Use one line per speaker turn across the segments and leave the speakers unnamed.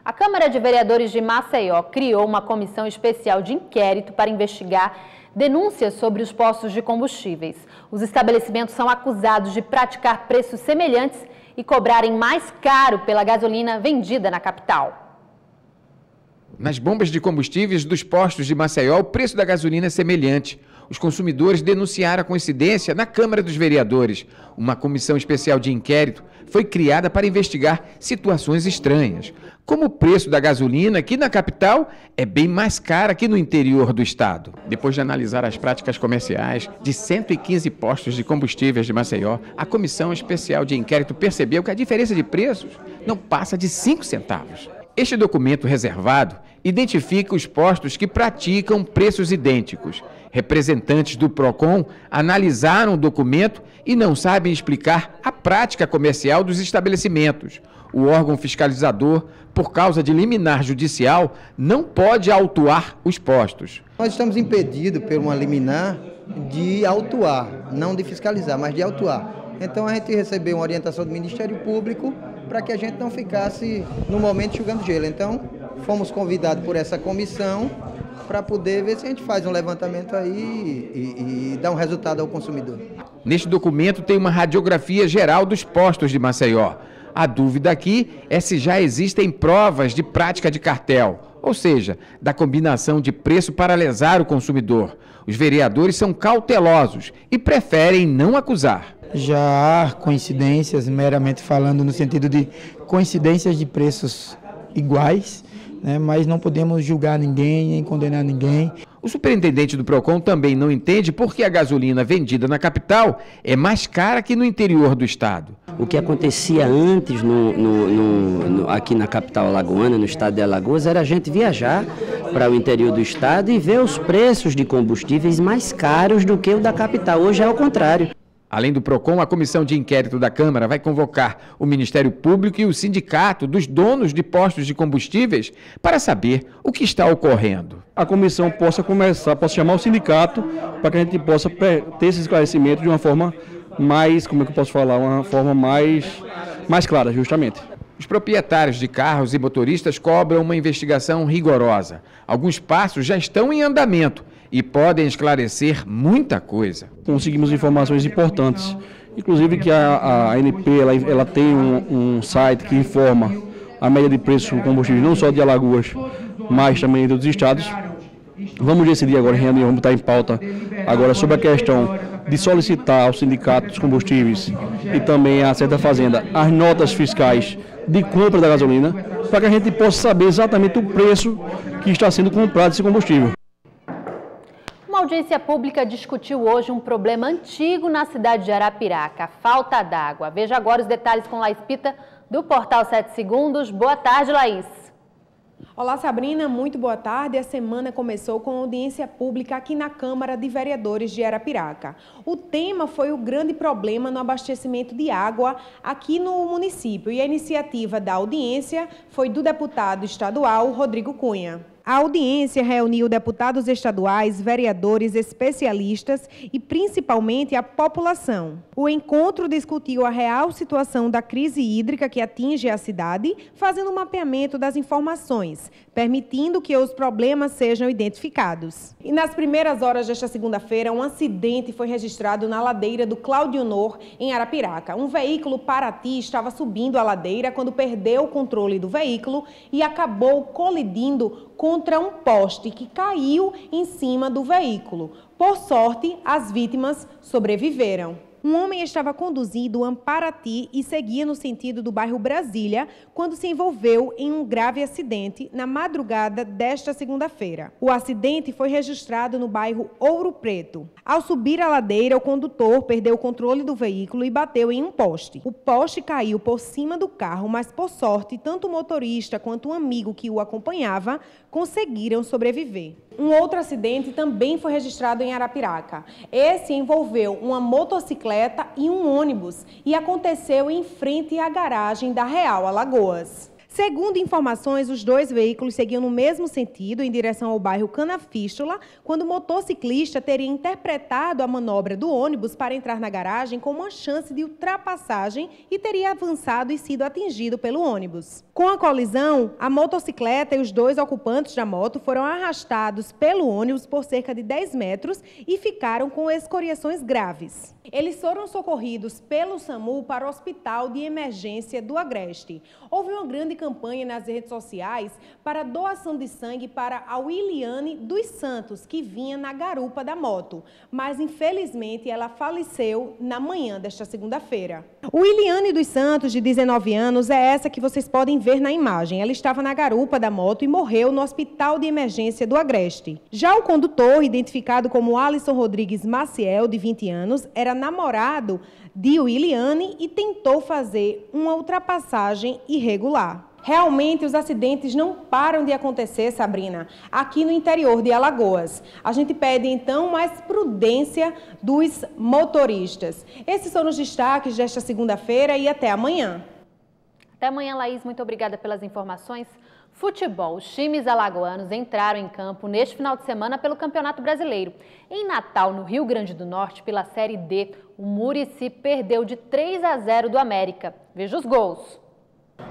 A Câmara de Vereadores de Maceió criou uma comissão especial de inquérito para investigar denúncias sobre os postos de combustíveis. Os estabelecimentos são acusados de praticar preços semelhantes e cobrarem mais caro pela gasolina vendida na capital.
Nas bombas de combustíveis dos postos de Maceió, o preço da gasolina é semelhante. Os consumidores denunciaram a coincidência na Câmara dos Vereadores. Uma comissão especial de inquérito foi criada para investigar situações estranhas, como o preço da gasolina aqui na capital é bem mais cara que no interior do estado. Depois de analisar as práticas comerciais de 115 postos de combustíveis de Maceió, a comissão especial de inquérito percebeu que a diferença de preços não passa de 5 centavos. Este documento reservado identifica os postos que praticam preços idênticos. Representantes do PROCON analisaram o documento e não sabem explicar a prática comercial dos estabelecimentos. O órgão fiscalizador, por causa de liminar judicial, não pode autuar os postos.
Nós estamos impedidos por uma liminar de autuar, não de fiscalizar, mas de autuar. Então a gente recebeu uma orientação do Ministério Público para que a gente não ficasse no momento enxugando gelo. Então fomos convidados por essa comissão para poder ver se a gente faz um levantamento aí e dá um resultado ao consumidor.
Neste documento tem uma radiografia geral dos postos de Maceió. A dúvida aqui é se já existem provas de prática de cartel, ou seja, da combinação de preço para lesar o consumidor. Os vereadores são cautelosos e preferem não acusar.
Já há coincidências, meramente falando no sentido de coincidências de preços iguais, né, mas não podemos julgar ninguém, nem condenar ninguém.
O superintendente do PROCON também não entende por que a gasolina vendida na capital é mais cara que no interior do estado.
O que acontecia antes aqui na capital alagoana, no estado de Alagoas, era a gente viajar para o interior do estado e ver os preços de combustíveis mais caros do que o da capital. Hoje é o contrário.
Além do PROCON, a comissão de inquérito da Câmara vai convocar o Ministério Público e o sindicato dos donos de postos de combustíveis para saber o que está ocorrendo.
A comissão possa chamar o sindicato para que a gente possa ter esse esclarecimento de uma forma mais, como é que eu posso falar, uma forma mais clara, justamente.
Os proprietários de carros e motoristas cobram uma investigação rigorosa. Alguns passos já estão em andamento e podem esclarecer muita coisa.
Conseguimos informações importantes, inclusive que a ANP ela tem um site que informa a média de preço do combustível, não só de Alagoas, mas também de outros estados. Vamos decidir agora em reunião, vamos estar em pauta agora sobre a questão de solicitar ao sindicato dos combustíveis e também à Certa Fazenda as notas fiscais de compra da gasolina, para que a gente possa saber exatamente o preço que está sendo comprado esse combustível.
Uma audiência pública discutiu hoje um problema antigo na cidade de Arapiraca, a falta d'água. Veja agora os detalhes com Laís Pita, do Portal 7 Segundos. Boa tarde, Laís.
Olá, Sabrina, muito boa tarde. A semana começou com audiência pública aqui na Câmara de Vereadores de Arapiraca. O tema foi o grande problema no abastecimento de água aqui no município e a iniciativa da audiência foi do deputado estadual Rodrigo Cunha. A audiência reuniu deputados estaduais, vereadores, especialistas e principalmente a população. O encontro discutiu a real situação da crise hídrica que atinge a cidade, fazendo um mapeamento das informações, permitindo que os problemas sejam identificados. E nas primeiras horas desta segunda-feira, um acidente foi registrado na ladeira do Cláudio Honor, em Arapiraca. Um veículo Paraty estava subindo a ladeira quando perdeu o controle do veículo e acabou colidindo contra um poste que caiu em cima do veículo. Por sorte, as vítimas sobreviveram. Um homem estava conduzindo um Paraty e seguia no sentido do bairro Brasília quando se envolveu em um grave acidente na madrugada desta segunda-feira. O acidente foi registrado no bairro Ouro Preto. Ao subir a ladeira, o condutor perdeu o controle do veículo e bateu em um poste. O poste caiu por cima do carro, mas por sorte, tanto o motorista quanto um amigo que o acompanhava conseguiram sobreviver. Um outro acidente também foi registrado em Arapiraca. Esse envolveu uma motocicleta e um ônibus e aconteceu em frente à garagem da Real Alagoas. Segundo informações, os dois veículos seguiam no mesmo sentido, em direção ao bairro Canafístula, quando o motociclista teria interpretado a manobra do ônibus para entrar na garagem com uma chance de ultrapassagem e teria avançado e sido atingido pelo ônibus. Com a colisão, a motocicleta e os dois ocupantes da moto foram arrastados pelo ônibus por cerca de 10 metros e ficaram com escoriações graves. Eles foram socorridos pelo SAMU para o Hospital de Emergência do Agreste. Houve uma grande campanha nas redes sociais para doação de sangue para a Williane dos Santos, que vinha na garupa da moto, mas infelizmente ela faleceu na manhã desta segunda-feira. Williane dos Santos, de 19 anos, é essa que vocês podem ver na imagem. Ela estava na garupa da moto e morreu no Hospital de Emergência do Agreste. Já o condutor, identificado como Alisson Rodrigues Maciel, de 20 anos, era namorado de Williane e tentou fazer uma ultrapassagem irregular. Realmente, os acidentes não param de acontecer, Sabrina, aqui no interior de Alagoas. A gente pede, então, mais prudência dos motoristas. Esses são os destaques desta segunda-feira e até amanhã.
Até amanhã, Laís. Muito obrigada pelas informações. Futebol. Os times alagoanos entraram em campo neste final de semana pelo Campeonato Brasileiro. Em Natal, no Rio Grande do Norte, pela Série D, o Murici perdeu de 3-0 do América. Veja os gols.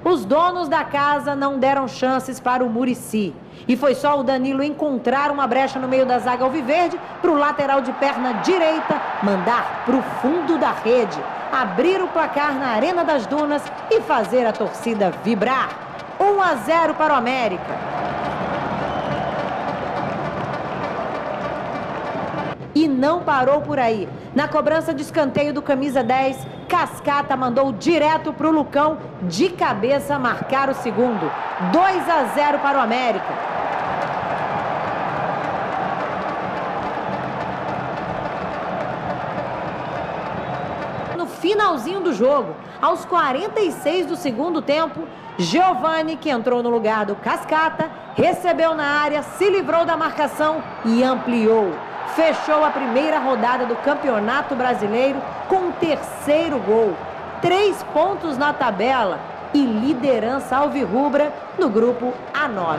Os donos da casa não deram chances para o Murici. E foi só o Danilo encontrar uma brecha no meio da zaga alviverde para o lateral de perna direita mandar para o fundo da rede, abrir o placar na Arena das Dunas e fazer a torcida vibrar. 1-0 para o América. E não parou por aí. Na cobrança de escanteio do camisa 10, Cascata mandou direto para o Lucão, de cabeça, marcar o segundo. 2-0 para o América. No finalzinho do jogo, aos 46 do segundo tempo, Giovani, que entrou no lugar do Cascata, recebeu na área, se livrou da marcação e ampliou. Fechou a primeira rodada do Campeonato Brasileiro com o terceiro gol. 3 pontos na tabela e liderança alvirrubra no grupo A9.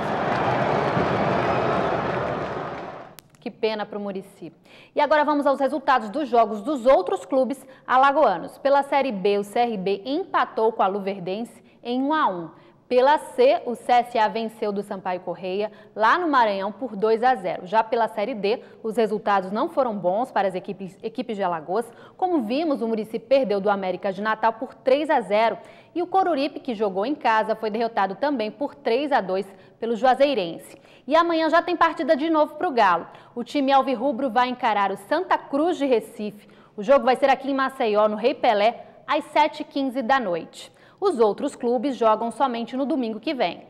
Que pena para o Murici. E agora vamos aos resultados dos jogos dos outros clubes alagoanos. Pela Série B, o CRB empatou com a Luverdense em 1-1. Pela C, o CSA venceu do Sampaio Correia, lá no Maranhão, por 2-0. Já pela Série D, os resultados não foram bons para as equipes de Alagoas. Como vimos, o Murici perdeu do América de Natal por 3-0. E o Coruripe, que jogou em casa, foi derrotado também por 3-2 pelo Juazeirense. E amanhã já tem partida de novo para o Galo. O time alvirrubro vai encarar o Santa Cruz de Recife. O jogo vai ser aqui em Maceió, no Rei Pelé, às 7h15 da noite. Os outros clubes jogam somente no domingo que vem.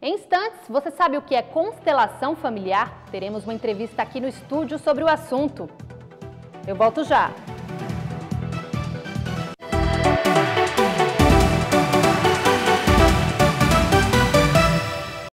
Em instantes, você sabe o que é constelação familiar? Teremos uma entrevista aqui no estúdio sobre o assunto. Eu volto já.